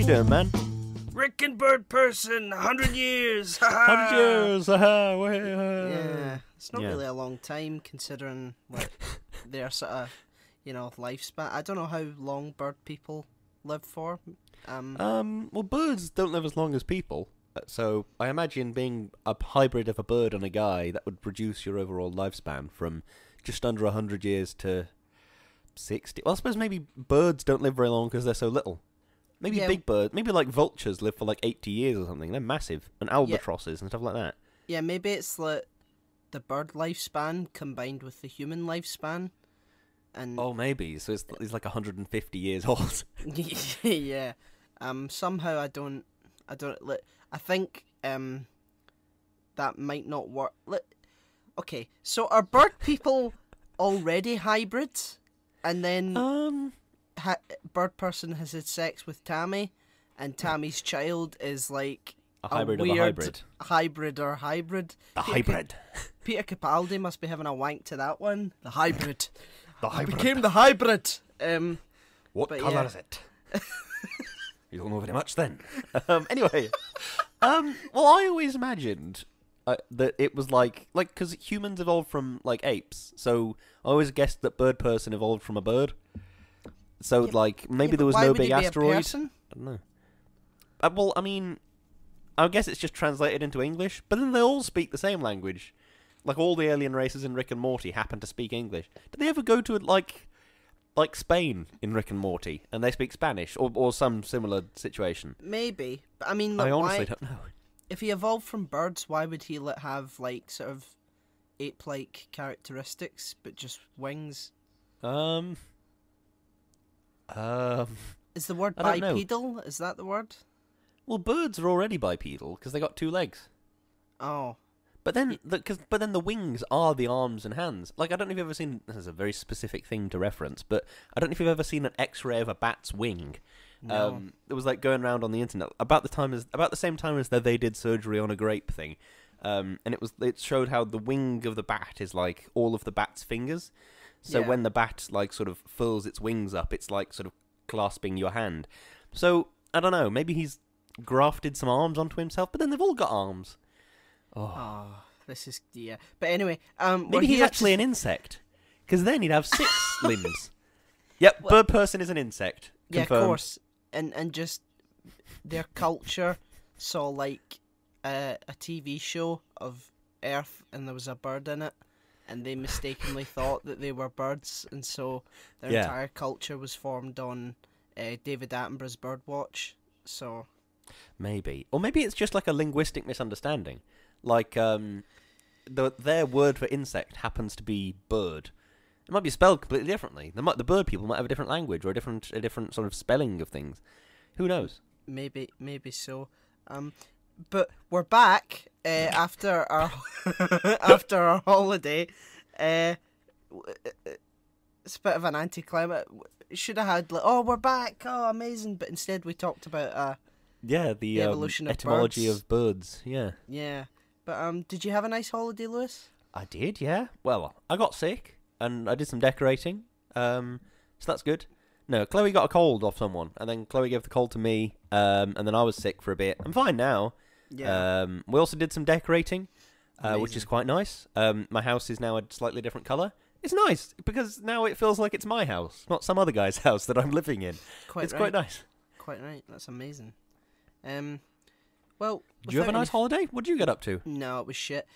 doing, man? Rick and Birdperson, 100 years. 100 years. Yeah, it's not really a long time considering like their sort of, lifespan. I don't know how long bird people live for. Well, birds don't live as long as people, so I imagine being a hybrid of a bird and a guy, that would reduce your overall lifespan from just under 100 years to 60. Well, I suppose maybe birds don't live very long because they're so little. Maybe big birds, maybe like vultures live for like 80 years or something. They're massive. And albatrosses and stuff like that. Yeah, maybe it's like the bird lifespan combined with the human lifespan. And oh, maybe. So it's like 150 years old. yeah. Somehow I think that might not work. Okay, so are bird people already hybrids? And then Birdperson has had sex with Tammy, and Tammy's child is like a hybrid weird of a hybrid. Hybrid. The hybrid. Peter Capaldi must be having a wank to that one. The hybrid. The hybrid. I became the hybrid. What colour is it? You don't know very much then. Anyway, well, I always imagined that it was like because humans evolved from like apes, so I always guessed that Birdperson evolved from a bird. So maybe there was no big asteroid. I don't know. Well, I mean, I guess it's just translated into English, but then they all speak the same language. Like all the alien races in Rick and Morty happen to speak English. Did they ever go to like Spain in Rick and Morty, and they speak Spanish or some similar situation? Maybe, but I mean, I honestly don't know. If he evolved from birds, why would he have like sort of ape-like characteristics but just wings? Is the word bipedal? Is that the word? Well, birds are already bipedal because they got two legs. Oh. But then, the wings are the arms and hands. Like, I don't know if you've ever seen. This is a very specific thing to reference, but I don't know if you've ever seen an X-ray of a bat's wing. No. It was like going around on the internet about the same time as they did surgery on a grape thing, and it showed how the wing of the bat is like all of the bat's fingers. So when the bat like sort of furls its wings up, it's like sort of clasping your hand. So I don't know. Maybe he's grafted some arms onto himself, but then they've all got arms. Oh, this is But anyway, maybe he's actually an insect, because then he'd have 6 limbs. Yep, Birdperson is an insect. Confirmed. Yeah, of course. And just their culture saw like a TV show of Earth, and there was a bird in it, and they mistakenly thought that they were birds, and so their entire culture was formed on David Attenborough's Birdwatch. So maybe it's just like a linguistic misunderstanding. Like their word for insect happens to be bird. It might be spelled completely differently. The bird people might have a different language or a different sort of spelling of things. Who knows? Maybe so. But we're back after our after our holiday. It's a bit of an anticlimax. Should have had we're back, amazing. But instead we talked about the evolution of etymology birds. of birds. Yeah. But did you have a nice holiday, Lewis? I did. Yeah. Well, I got sick. And I did some decorating, so that's good. No, Chloe got a cold off someone, and then Chloe gave the cold to me, and then I was sick for a bit. I'm fine now. Yeah. We also did some decorating, which is quite nice. My house is now a slightly different colour. It's nice, because now it feels like it's my house, not some other guy's house that I'm living in. Quite nice. Quite right, that's amazing. Well, did you have a nice holiday? What did you get up to? No, it was shit.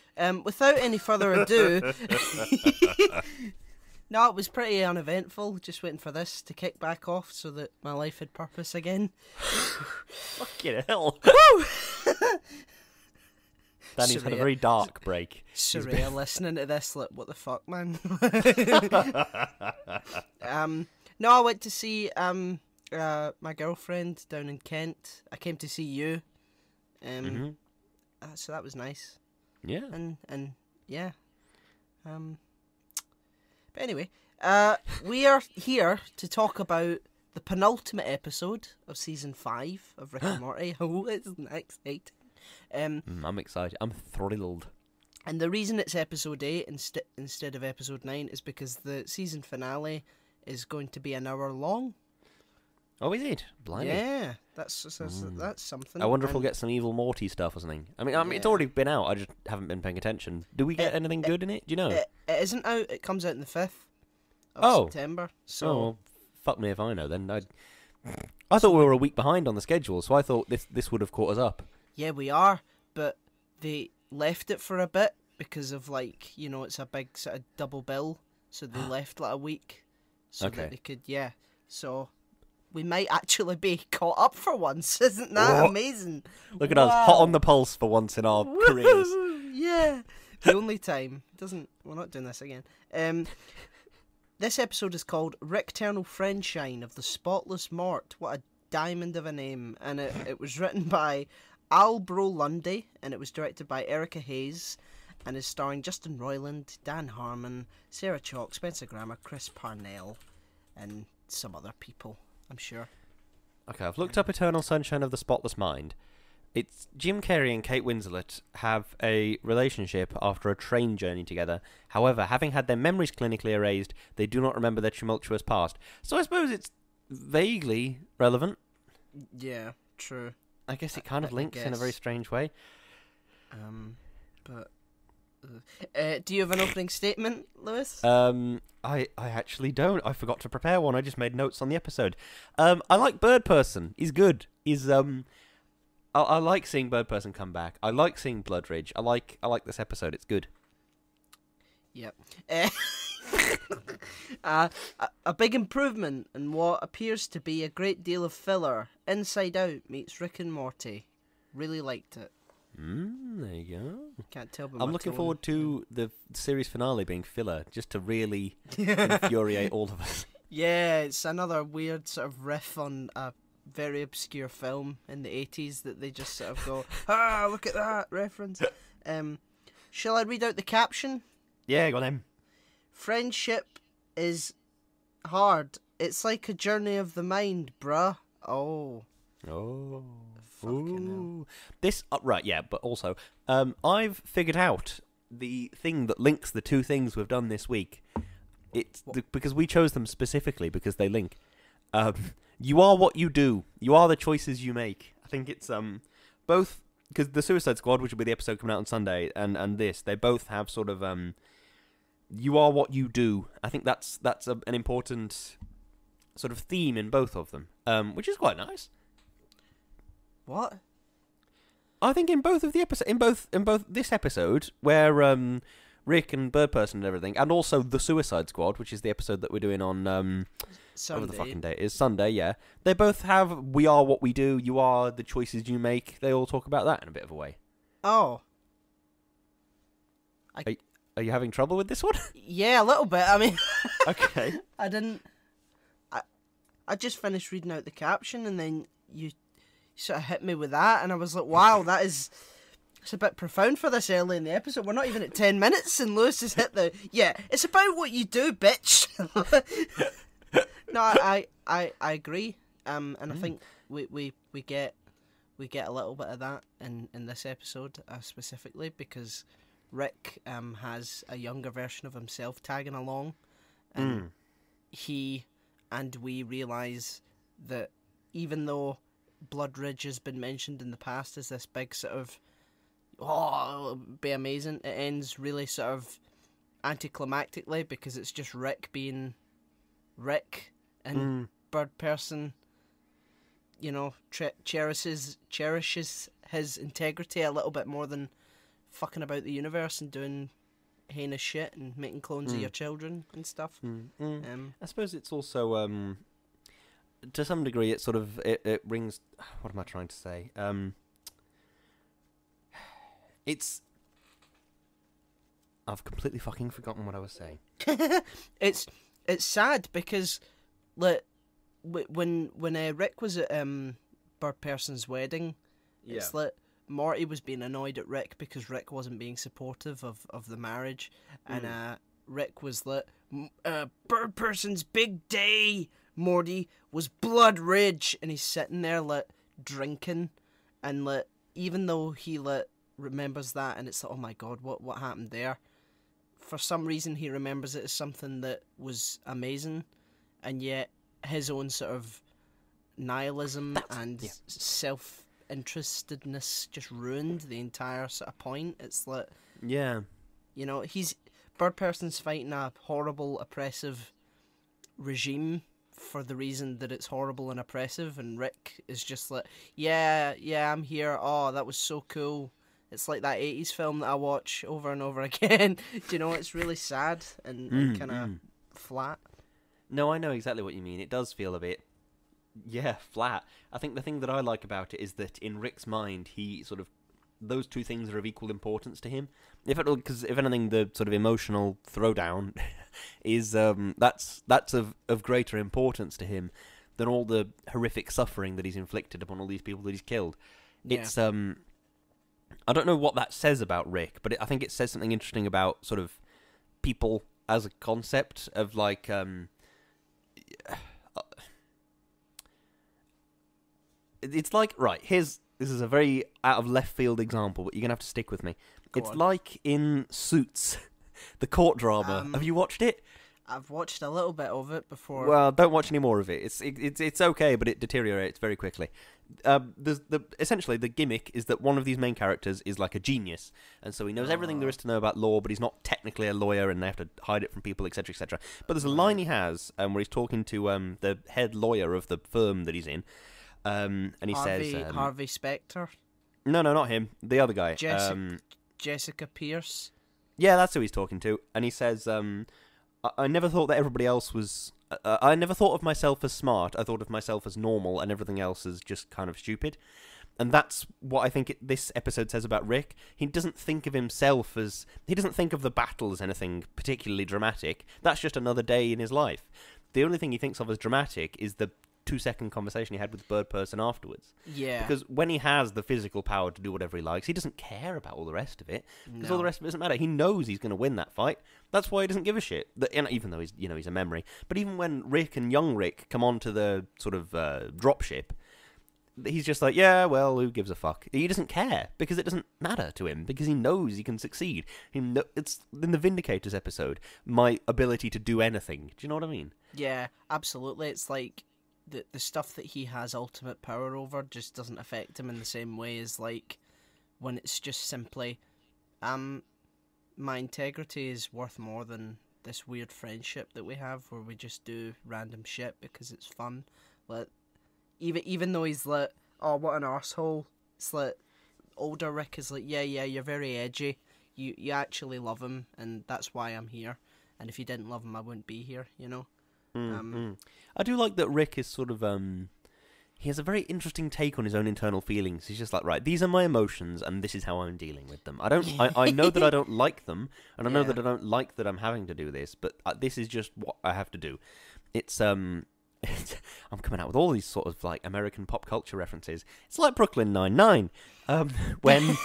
Without any further ado, no, it was pretty uneventful. Just waiting for this to kick back off so that my life had purpose again. Fucking hell. Woo! Danny's had a very dark break. Surreal listening to this, like, what the fuck, man? No, I went to see my girlfriend down in Kent. I came to see you. So that was nice. Yeah. And yeah. But anyway, we are here to talk about the penultimate episode of season 5 of Rick and Morty. Oh, isn't that exciting? I'm excited. I'm thrilled. And the reason it's episode 8 instead of episode 9 is because the season finale is going to be an hour long. Oh, is it? Blimey. Yeah, that's something. I wonder if we'll get some evil Morty stuff or something. I mean, it's already been out. I just haven't been paying attention. Do we get anything good in it? Do you know? It isn't out. It comes out on the 5th of September. So, well, fuck me if I know. Then I thought we were a week behind on the schedule, so I thought this would have caught us up. Yeah, we are, but they left it for a bit because of it's a big sort of double bill, so they left like a week so that they could So we might actually be caught up for once. Isn't that amazing? Look at us, hot on the pulse for once in our careers. Yeah, the only time. We're not doing this again. This episode is called Rickternal Friendshine of the Spotless Mort. What a diamond of a name. And it was written by Al Bro Lundy, and it was directed by Erica Hayes, and is starring Justin Roiland, Dan Harmon, Sarah Chalk, Spencer Grammer, Chris Parnell, and some other people, I'm sure. Okay, I've looked up Eternal Sunshine of the Spotless Mind. It's Jim Carrey and Kate Winslet have a relationship after a train journey together. However, having had their memories clinically erased, they do not remember their tumultuous past. So I suppose it's vaguely relevant. Yeah, true. I guess it kind of links in a very strange way. Do you have an opening statement, Lewis? I actually don't. I forgot to prepare one. I just made notes on the episode. I like Birdperson. He's good. I like seeing Birdperson come back. I like seeing Bloodridge. I like this episode. It's good. Yep. A big improvement in what appears to be a great deal of filler. Inside Out meets Rick and Morty. Really liked it. There you go. Can't tell. I'm looking forward to the series finale being filler, just to really infuriate all of us. Yeah, it's another weird sort of riff on a very obscure film in the 80s that they just sort of go, look at that reference. Shall I read out the caption? Yeah, go on then. Friendship is hard. It's like a journey of the mind, bruh. Oh. Ooh. This right, yeah, but also I've figured out the thing that links the two things we've done this week. It's because we chose them specifically because they link. You are what you do. You are the choices you make. I think it's both because the Suicide Squad, which will be the episode coming out on Sunday, and this, they both have sort of you are what you do. I think that's an important sort of theme in both of them, which is quite nice. What? I think in both of the episode, in both this episode where Rick and Birdperson and everything, and also the Suicide Squad, which is the episode that we're doing on Sunday. Whatever the fucking day it is, Sunday. Yeah, they both have "We are what we do. You are the choices you make." They all talk about that in a bit of a way. Oh. Are you having trouble with this one? Yeah, a little bit. I mean, okay. I just finished reading out the caption, and then you sort of hit me with that, and I was like, "Wow, it's a bit profound for this early in the episode. We're not even at 10 minutes, and Lewis has hit the it's about what you do, bitch." No, I agree. And I think we get a little bit of that in this episode specifically because Rick has a younger version of himself tagging along, and he and we realise that even though Bloodridge has been mentioned in the past as this big sort of it'll be amazing, it ends really sort of anticlimactically because it's just Rick being Rick, and Birdperson, cherishes his integrity a little bit more than fucking about the universe and doing heinous shit and making clones of your children and stuff. I suppose it's also to some degree it sort of it rings. What am I trying to say? I've completely fucking forgotten what I was saying. It's sad because when Rick was at Birdperson's wedding, it's like Morty was being annoyed at Rick because Rick wasn't being supportive of the marriage, and Rick was like, Birdperson's big day, Morty, was Bloodridge, and he's sitting there like drinking, and like even though he remembers that, and it's like, oh my god, what happened there? For some reason, he remembers it as something that was amazing, and yet his own sort of nihilism and self-interestedness just ruined the entire sort of point. It's like, Yeah. you know, Birdperson's fighting a horrible, oppressive regime for the reason that it's horrible and oppressive, and Rick is just like, yeah, I'm here. Oh, that was so cool. It's like that 80s film that I watch over and over again. Do you know, it's really sad and kind of flat. No, I know exactly what you mean. It does feel a bit, flat. I think the thing that I like about it is that in Rick's mind, he sort of, those two things are of equal importance to him. Because if anything, the sort of emotional throwdown is that's of greater importance to him than all the horrific suffering that he's inflicted upon all these people that he's killed. Yeah. It's I don't know what that says about Rick, but I think it says something interesting about sort of people as a concept of like it's like, right, this is a very out of left field example, but you're gonna have to stick with me. It's like in Suits, the court drama. Have you watched it? I've watched a little bit of it before. Well, don't watch any more of it. It's okay, but it deteriorates very quickly. Essentially, the gimmick is that one of these main characters is like a genius, and so he knows everything there is to know about law, but he's not technically a lawyer, and they have to hide it from people, etc., etc. But there's a line he has where he's talking to the head lawyer of the firm that he's in, and he says... Harvey Specter? No, not him. The other guy. Jessica Pierce? Yeah, that's who he's talking to. And he says, I never thought that everybody else was... I never thought of myself as smart. I thought of myself as normal, and everything else as just kind of stupid. And that's what I think this episode says about Rick. He doesn't think of himself as... He doesn't think of the battle as anything particularly dramatic. That's just another day in his life. The only thing he thinks of as dramatic is the 2-second conversation he had with Birdperson afterwards. Yeah. Because when he has the physical power to do whatever he likes, he doesn't care about all the rest of it. Because all the rest of it doesn't matter. He knows he's going to win that fight. That's why he doesn't give a shit. Even though he's a memory. But even when Rick and young Rick come onto the sort of dropship, he's just like, yeah, well, who gives a fuck? He doesn't care because it doesn't matter to him because he knows he can succeed. It's in the Vindicators episode, my ability to do anything. Do you know what I mean? Yeah, absolutely. It's like the stuff that he has ultimate power over just doesn't affect him in the same way as like when it's just simply my integrity is worth more than this weird friendship that we have where we just do random shit because it's fun. Like even though he's like, oh, what an arsehole, it's like older Rick is like, yeah, you're very edgy, you actually love him and that's why I'm here, and if you didn't love him I wouldn't be here, you know. I do like that Rick is sort of he has a very interesting take on his own internal feelings. He's just like, right, these are my emotions and this is how I'm dealing with them. I know that I don't like them, and I know that I don't like that I'm having to do this, but this is just what I have to do. It's I'm coming out with all these sort of like American pop culture references. It's like Brooklyn Nine-Nine, when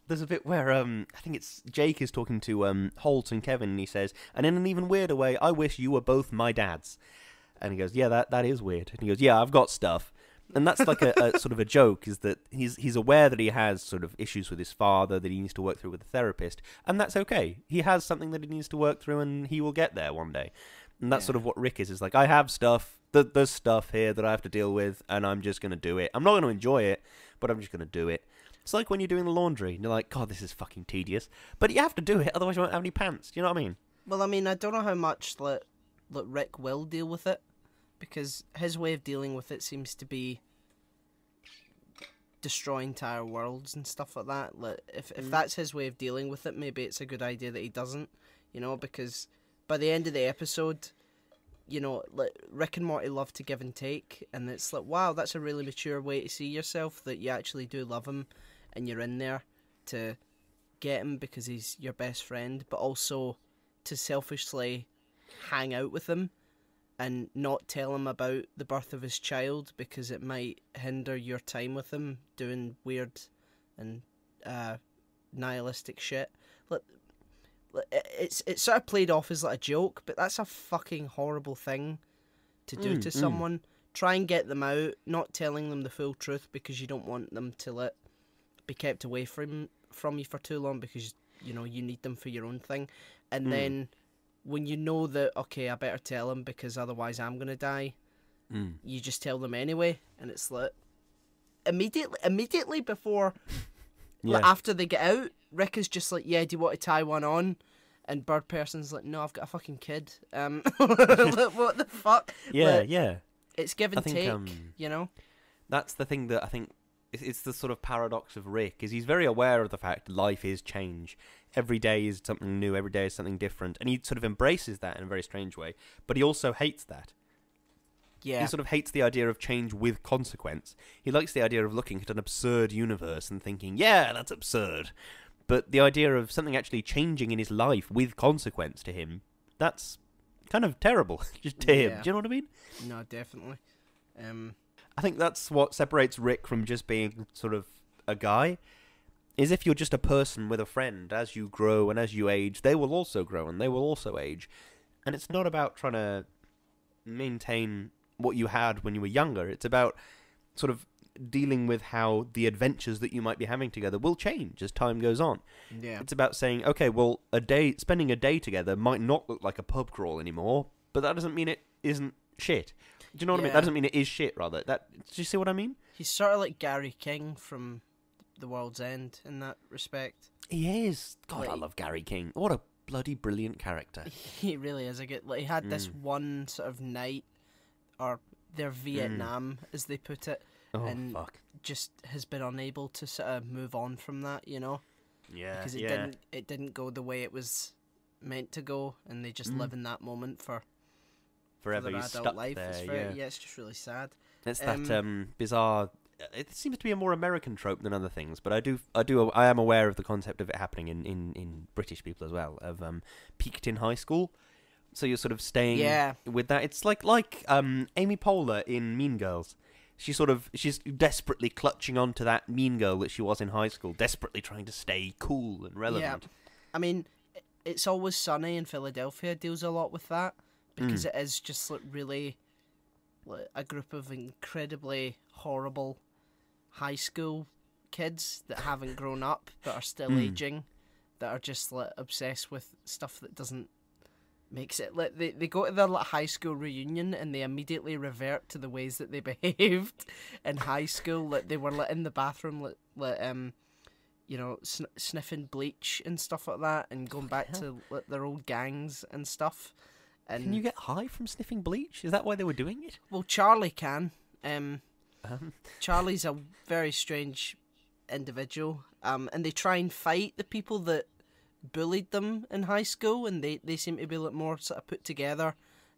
there's a bit where I think it's Jake is talking to Holt and Kevin, and he says, and in an even weirder way, I wish you were both my dads. And he goes, yeah, that is weird. And he goes, yeah, I've got stuff. And that's like a sort of a joke, is that he's aware that he has sort of issues with his father that he needs to work through with a therapist, and that's okay. He has something that he needs to work through, and he will get there one day. And that's sort of what Rick is like, I have stuff, there's stuff here that I have to deal with, and I'm just going to do it. I'm not going to enjoy it, but I'm just going to do it. It's like when you're doing the laundry, and you're like, God, this is fucking tedious. But you have to do it, otherwise you won't have any pants. Do you know what I mean? Well, I mean, I don't know how much Rick will deal with it, because his way of dealing with it seems to be destroy entire worlds and stuff like that. Like, if that's his way of dealing with it, maybe it's a good idea that he doesn't, you know, because by the end of the episode, you know, like, Rick and Morty love to give and take, and it's like, wow, that's a really mature way to see yourself, that you actually do love him, and you're in there to get him because he's your best friend, but also to selfishly hang out with him and not tell him about the birth of his child because it might hinder your time with him doing weird and nihilistic shit. It's sort of played off as like a joke, but that's a fucking horrible thing to do to someone. Try and get them out, not telling them the full truth because you don't want them to be kept away from you for too long because, you know, you need them for your own thing. And then when you know that, okay, I better tell him because otherwise I'm going to die, you just tell them anyway, and it's like immediately before, like, after they get out, Rick is just like, yeah, do you want to tie one on? And Birdperson's like, no, I've got a fucking kid. Like, what the fuck? Yeah, like, yeah. It's give and take, you know? That's the thing that I think, it's the sort of paradox of Rick, is he's very aware of the fact life is change. Every day is something new, every day is something different, and he sort of embraces that in a very strange way, but he also hates that. Yeah. He sort of hates the idea of change with consequence. He likes the idea of looking at an absurd universe and thinking, yeah, that's absurd. But the idea of something actually changing in his life with consequence to him, that's kind of terrible just to him. Do you know what I mean? No, definitely. I think that's what separates Rick from just being sort of a guy, is if you're just a person with a friend, as you grow and as you age, they will also grow and they will also age. And it's not about trying to maintain what you had when you were younger. It's about sort of dealing with how the adventures that you might be having together will change as time goes on. Yeah. It's about saying, okay, well, spending a day together might not look like a pub crawl anymore, but that doesn't mean it isn't shit. Do you know what I mean? That doesn't mean it is shit, rather. Do you see what I mean? He's sort of like Gary King from The World's End in that respect. He is. God, I love Gary King. What a bloody brilliant character. He really is. He had this one sort of night, or their Vietnam, as they put it, and just has been unable to sort of move on from that, you know? Yeah, because it didn't go the way it was meant to go, and they just live in that moment forever. Their adult life. There, it's just really sad. It's that bizarre. It seems to be a more American trope than other things, but I am aware of the concept of it happening in British people as well. Of peaked in high school, so you're sort of staying with that. It's like Amy Poehler in Mean Girls. She's desperately clutching onto that mean girl that she was in high school, desperately trying to stay cool and relevant. Yeah, I mean, It's Always Sunny in Philadelphia deals a lot with that, because it is just like really a group of incredibly horrible high school kids that haven't grown up but are still aging, that are just like obsessed with stuff that doesn't make sense. Like they go to their like high school reunion and they immediately revert to the ways that they behaved in high school. Like they were like in the bathroom, you know, sniffing bleach and stuff like that, and going back to like their old gangs and stuff. And can you get high from sniffing bleach? Is that why they were doing it? Well, Charlie can. Charlie's a very strange individual, and they try and fight the people that bullied them in high school, and they seem to be like more sort of put together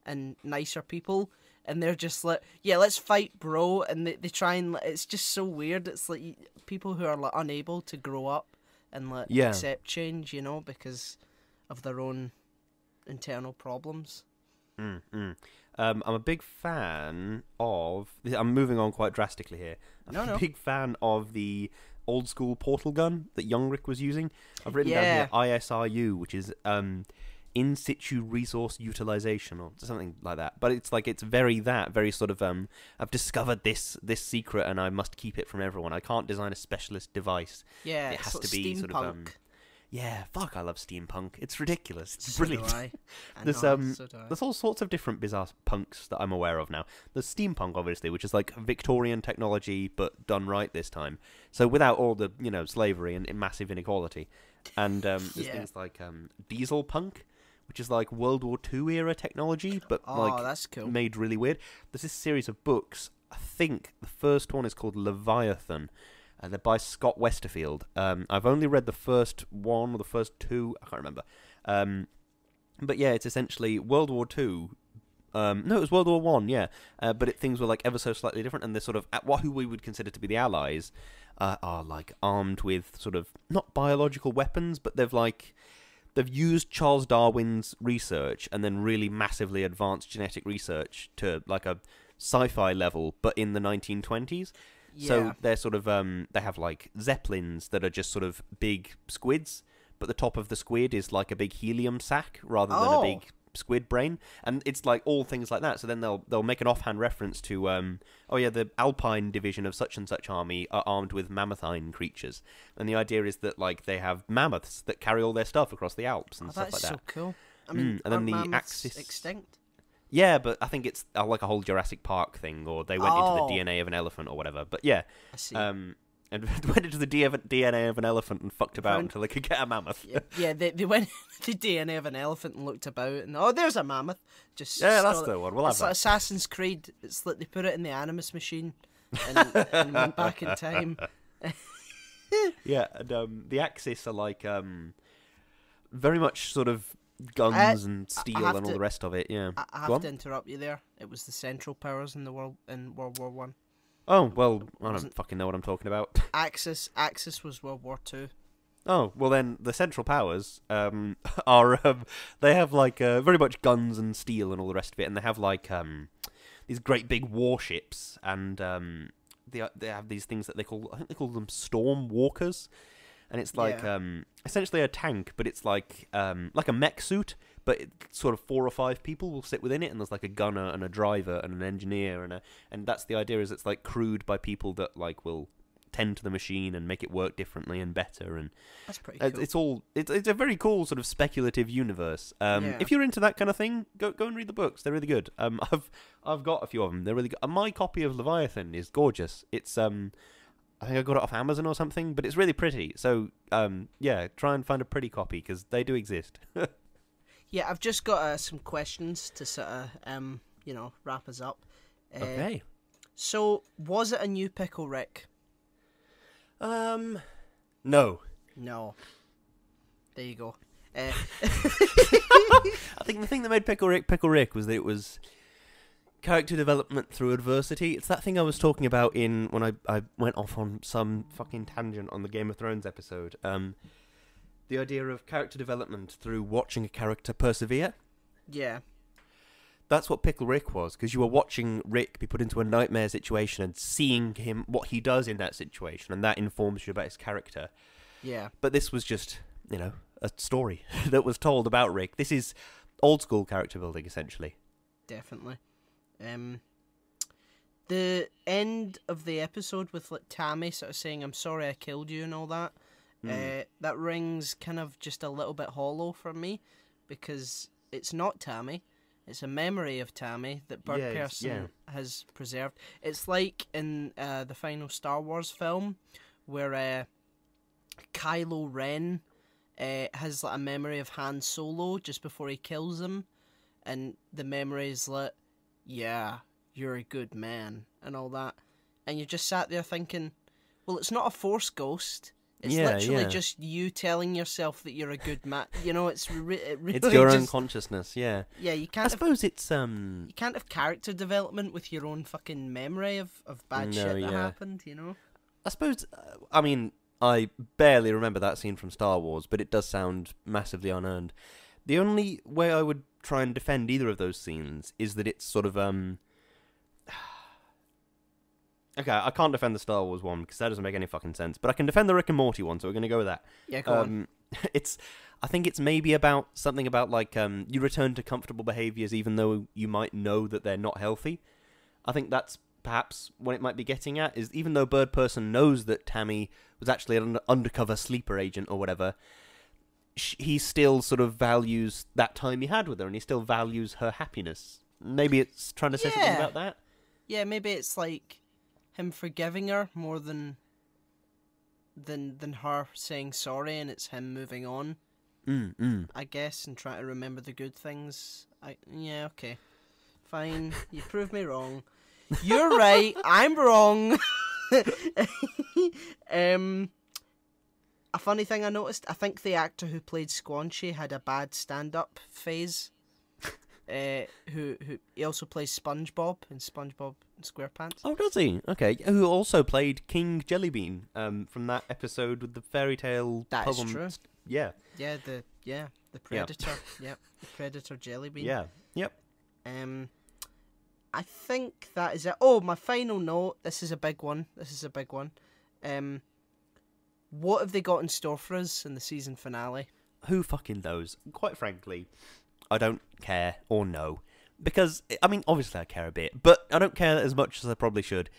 and nicer people, and they're just like, yeah, let's fight, bro, and they try and it's just so weird. It's like people who are like unable to grow up and like accept change, you know, because of their own internal problems. I'm a big fan of... I'm moving on quite drastically here. I'm a big fan of the old school portal gun that young Rick was using. I've written down here ISRU, which is in situ resource utilization or something like that. But it's like, it's very sort of I've discovered this secret and I must keep it from everyone. I can't design a specialist device. Yeah, it has to be steampunk. Sort of yeah, fuck, I love steampunk. It's ridiculous. It's brilliant. So do I. There's all sorts of different bizarre punks that I'm aware of now. There's steampunk, obviously, which is like Victorian technology, but done right this time. So without all the, you know, slavery and massive inequality. And there's things like diesel punk, which is like World War II era technology, but that's cool. Made really weird. There's this series of books. I think the first one is called Leviathan. They're by Scott Westerfield. I've only read the first one or the first two. I can't remember. But yeah, it's essentially World War II. No, it was World War One. Yeah, but things were like ever so slightly different, and they're sort of who we would consider to be the Allies are like armed with sort of not biological weapons, but they've used Charles Darwin's research and then really massively advanced genetic research to like a sci-fi level, but in the 1920s. Yeah. So they're sort of they have like zeppelins that are just sort of big squids, but the top of the squid is like a big helium sac rather than a big squid brain, and it's like all things like that. So then they'll make an offhand reference to the Alpine division of such and such army are armed with mammothine creatures, and the idea is that like they have mammoths that carry all their stuff across the Alps and stuff like that. That's so cool. I mean, and then are the mammoths Axis extinct? Yeah, but I think it's like a whole Jurassic Park thing, or they went into the Oh. DNA of an elephant or whatever. But yeah, I see. and went into the DNA of an elephant and fucked about until they could get a mammoth. Yeah, they went to the DNA of an elephant and looked about, and there's a mammoth. Just Yeah, that's stole it. the one. We'll have It's like that. Assassin's Creed. It's like they put it in the Animus machine and went back in time. Yeah, and the Axis are like very much sort of guns and steel and all the rest of it. Yeah. I Go have on. to interrupt you there. It was the Central Powers in the world in World War One. Oh well, I don't Wasn't- fucking know what I'm talking about. Axis was World War Two. Oh well, then the Central Powers are they have like very much guns and steel and all the rest of it, and they have like these great big warships, and they have these things that I think they call them storm walkers, and it's like essentially a tank, but it's like a mech suit, but sort of 4 or 5 people will sit within it, and there's like a gunner and a driver and an engineer, and that's the idea, is it's like crewed by people that like will tend to the machine and make it work differently and better, and That's pretty cool. it's a very cool sort of speculative universe. If you're into that kind of thing, go and read the books. They're really good. I've got a few of them. They're really good. My copy of Leviathan is gorgeous. It's I think I got it off Amazon or something, but it's really pretty. So yeah, try and find a pretty copy because they do exist. Yeah, I've just got some questions to sort of wrap us up. Okay. So was it a new Pickle Rick? No. No. There you go. I think the thing that made Pickle Rick was that it was character development through adversity. It's that thing I was talking about when I went off on some fucking tangent on the Game of Thrones episode. The idea of character development through watching a character persevere. Yeah. That's what Pickle Rick was, because you were watching Rick be put into a nightmare situation and seeing him, what he does in that situation, and that informs you about his character. Yeah. But this was just, a story that was told about Rick. This is old school character building, essentially. Definitely. The end of the episode with like Tammy sort of saying, "I'm sorry I killed you" and all that, that rings kind of just a little bit hollow for me, because it's not Tammy. It's a memory of Tammy that Birdperson has preserved. It's like in the final Star Wars film, where Kylo Ren has like a memory of Han Solo just before he kills him, and the memory is like, "Yeah, you're a good man," and all that. And you just sat there thinking, well, it's not a Force ghost. It's literally just you telling yourself that you're a good man. It's really it's your own consciousness, yeah. Yeah, you can't. I suppose it's You can't have character development with your own fucking memory of bad shit that happened. I suppose. I mean, I barely remember that scene from Star Wars, but it does sound massively unearned. The only way I would try and defend either of those scenes is that it's sort of Okay, I can't defend the Star Wars one because that doesn't make any fucking sense. But I can defend the Rick and Morty one, so we're going to go with that. Yeah, go on. I think it's maybe about something about like you return to comfortable behaviours even though you might know that they're not healthy. I think that's perhaps what it might be getting at, is even though Birdperson knows that Tammy was actually an undercover sleeper agent or whatever, he still sort of values that time he had with her, and he still values her happiness. Maybe it's trying to say something about that? Yeah, maybe it's like him forgiving her more than her saying sorry, and it's him moving on. I guess, and trying to remember the good things. Okay, fine. You proved me wrong. You're right. I'm wrong. A funny thing I noticed, I think the actor who played Squanchy had a bad stand-up phase. Who he also plays SpongeBob in SpongeBob SquarePants. Oh, does he? Okay. Who also played King Jellybean from that episode with the fairy tale. That is true. Yeah. Yeah, the Predator. Yep, the Predator Jellybean. Yeah. Yep. I think that is it. Oh, my final note. This is a big one. What have they got in store for us in the season finale? Who fucking knows? Quite frankly, I don't care or know. Because, I mean, obviously I care a bit, but I don't care as much as I probably should.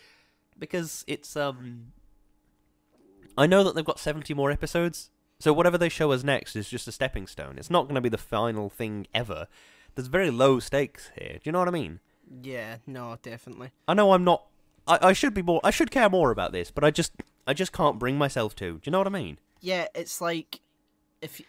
Because it's, I know that they've got 70 more episodes, so whatever they show us next is just a stepping stone. It's not going to be the final thing ever. there's very low stakes here. Do you know what I mean? Yeah, no, definitely. I know I'm not. I should be more. I should care more about this, but I just can't bring myself to. Do you know what I mean? Yeah, it's like if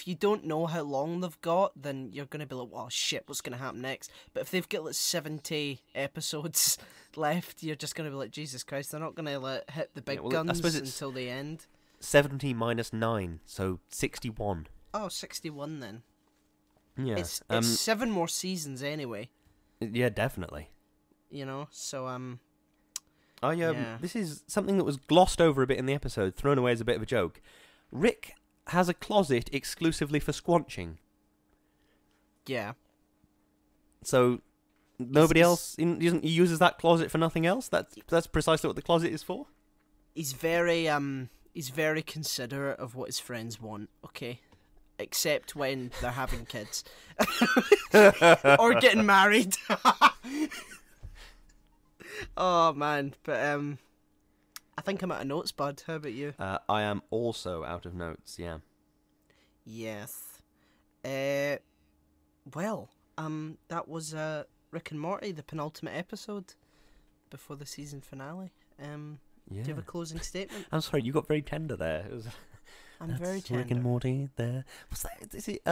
you don't know how long they've got, then you're gonna be like, "Oh shit, what's gonna happen next?" But if they've got like 70 episodes left, you're just gonna be like, "Jesus Christ, they're not gonna hit the big guns until the end." 70 minus 9, so 61. Oh, 61 then. Yeah, it's 7 more seasons anyway. Yeah, definitely. You know, so This is something that was glossed over a bit in the episode, thrown away as a bit of a joke. Rick has a closet exclusively for squanching. Yeah. So nobody else uses that closet for nothing else. That's precisely what the closet is for. He's very considerate of what his friends want. Okay. Except when they're having kids or getting married. Oh man, but I think I'm out of notes, bud. How about you? I am also out of notes. Yeah. Yes. Well, that was Rick and Morty, the penultimate episode before the season finale. Yeah. Do you have a closing statement? I'm sorry, you got very tender there. I'm very tender. Rick and Morty there. What's that? Is it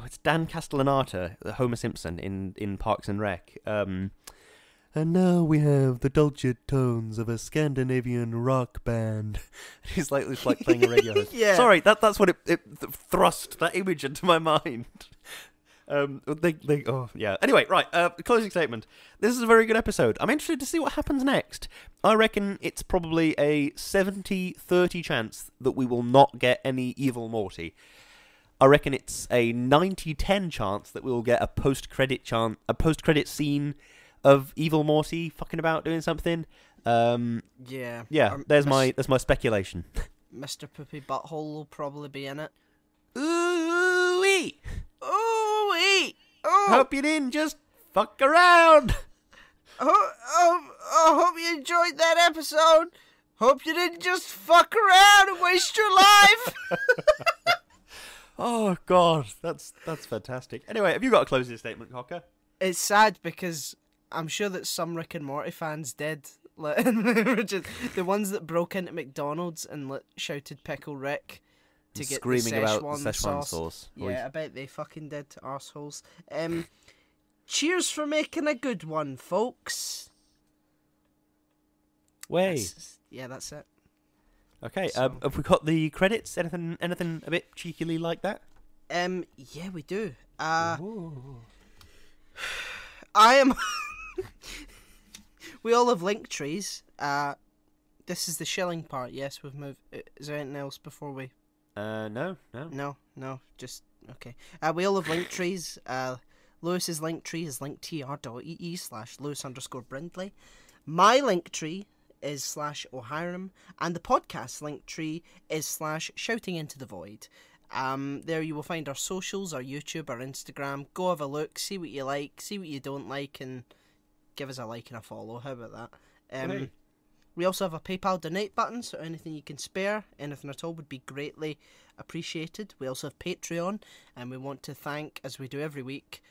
it's Dan Castellaneta, Homer Simpson in Parks and Rec. And now we have the dulcet tones of a Scandinavian rock band. He's like playing a radio host. Yeah. Sorry, that's what it thrust that image into my mind. Anyway, right. Closing statement. This is a very good episode. I'm interested to see what happens next. I reckon it's probably a 70-30 chance that we will not get any evil Morty. I reckon it's a 90-10 chance that we'll get a post-credit scene of evil Morty fucking about doing something. Yeah. There's my speculation. Mr. Poopy Butthole will probably be in it. Ooh-wee! Ooh-wee! Oh. Hope you didn't just fuck around. I hope you enjoyed that episode. Hope you didn't just fuck around and waste your life. Oh God, that's fantastic. Anyway, have you got a closing statement, Cocker? It's sad because I'm sure that some Rick and Morty fans did. Like, the ones that broke into McDonald's and shouted "Pickle Rick" to get screaming the about Szechuan sauce. Yeah, I bet they fucking did, arseholes. Cheers for making a good one, folks. Way. That's it. Okay, so, have we got the credits? Anything a bit cheekily like that? Yeah, we do. I am... We all have Linktrees. This is the shilling part. Yes, we've moved. Is there anything else before we... No. No, just... Okay. We all have Linktrees. Lewis's Linktree is linktr.ee/Lewis_Brindley. My Linktree is /O'Hiram, and the podcast Linktree is /Shouting Into the Void. There you will find our socials, our YouTube, our Instagram. Go have a look, see what you like, see what you don't like, and give us a like and a follow. How about that? We also have a PayPal donate button, so anything you can spare, anything at all, would be greatly appreciated. We also have Patreon, and we want to thank, as we do every week,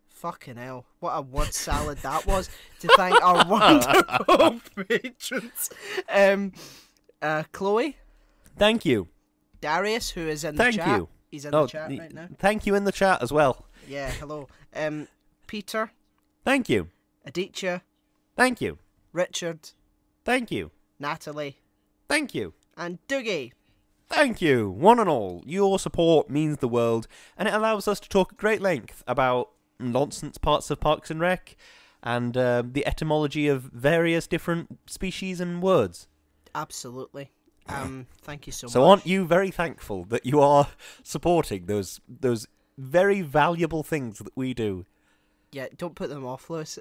fucking hell, what a word salad that was. To thank our wonderful patrons. Chloe. Thank you. Darius, who is in the chat. Thank you. He's in the chat right now. Thank you in the chat as well. Yeah, hello. Peter. Thank you. Aditya. Thank you. Richard. Thank you. Natalie. Thank you. And Dougie. Thank you, one and all. Your support means the world, and it allows us to talk at great length about nonsense parts of Parks and Rec, and the etymology of various different species and words. Absolutely. Thank you so much. So aren't you very thankful that you are supporting those very valuable things that we do? Yeah, don't put them off, Lewis.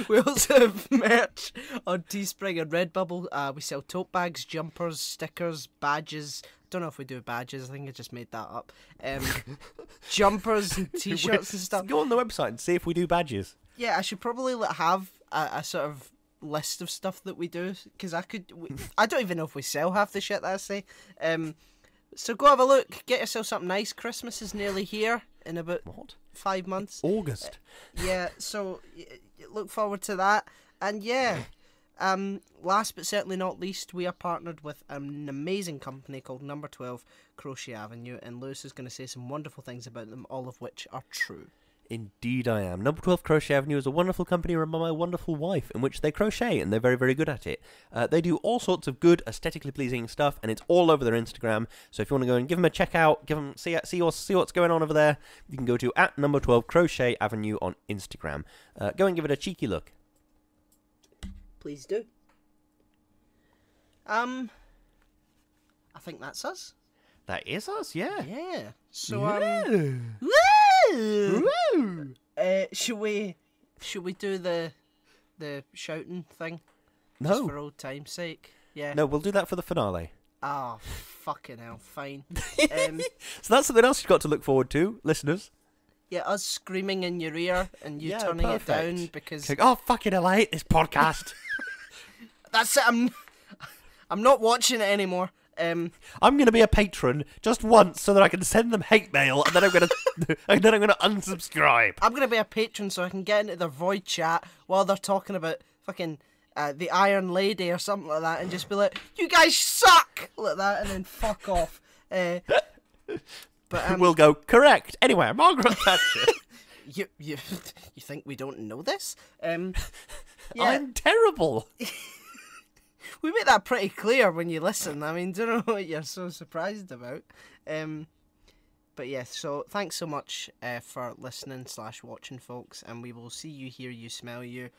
We also have merch on Teespring and Redbubble. We sell tote bags, jumpers, stickers, badges. Don't know if we do badges. I think I just made that up. Jumpers and t-shirts and stuff. Go on the website and see if we do badges. Yeah, I should probably have a sort of list of stuff that we do, because I don't even know if we sell half the shit that I say. So go have a look, get yourself something nice. Christmas is nearly here in about 5 months. August. Yeah, so look forward to that. And yeah, last but certainly not least, we are partnered with an amazing company called Number 12 Crochet Avenue, and Lewis is going to say some wonderful things about them, all of which are true. Indeed I am. Number 12 Crochet Avenue is a wonderful company run by my wonderful wife, in which they crochet, and they're very, very good at it. They do all sorts of good, aesthetically pleasing stuff, and it's all over their Instagram. So if you want to go and give them a check out, see what's going on over there, you can go to @Number 12 Crochet Avenue on Instagram. Go and give it a cheeky look. Please do. I think that's us. That is us, yeah. Yeah. So Woo! should we do the shouting thing? No. Just for old time's sake. Yeah. No, we'll do that for the finale. Oh, fucking hell, fine. So that's something else you've got to look forward to, listeners. Yeah, us screaming in your ear and you turning it down because... Oh, fucking hell, I hate this podcast. That's it, I'm not watching it anymore. I'm going to be a patron just once so that I can send them hate mail, and then I'm going to unsubscribe. I'm going to be a patron so I can get into their void chat while they're talking about fucking the Iron Lady or something like that, and just be like, "You guys suck!" like that, and then fuck off. But we'll go correct. Anyway, Margaret Thatcher. You think we don't know this? Yeah. I'm terrible. We make that pretty clear when you listen. I mean, don't know what you're so surprised about. But yeah, so thanks so much for listening / watching, folks, and we will see you, hear you, smell you,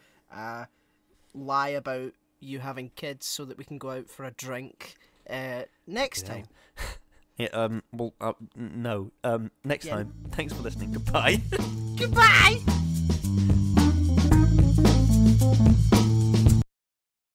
lie about you having kids so that we can go out for a drink next time. Yeah, no. Next time. Thanks for listening. Goodbye. Goodbye!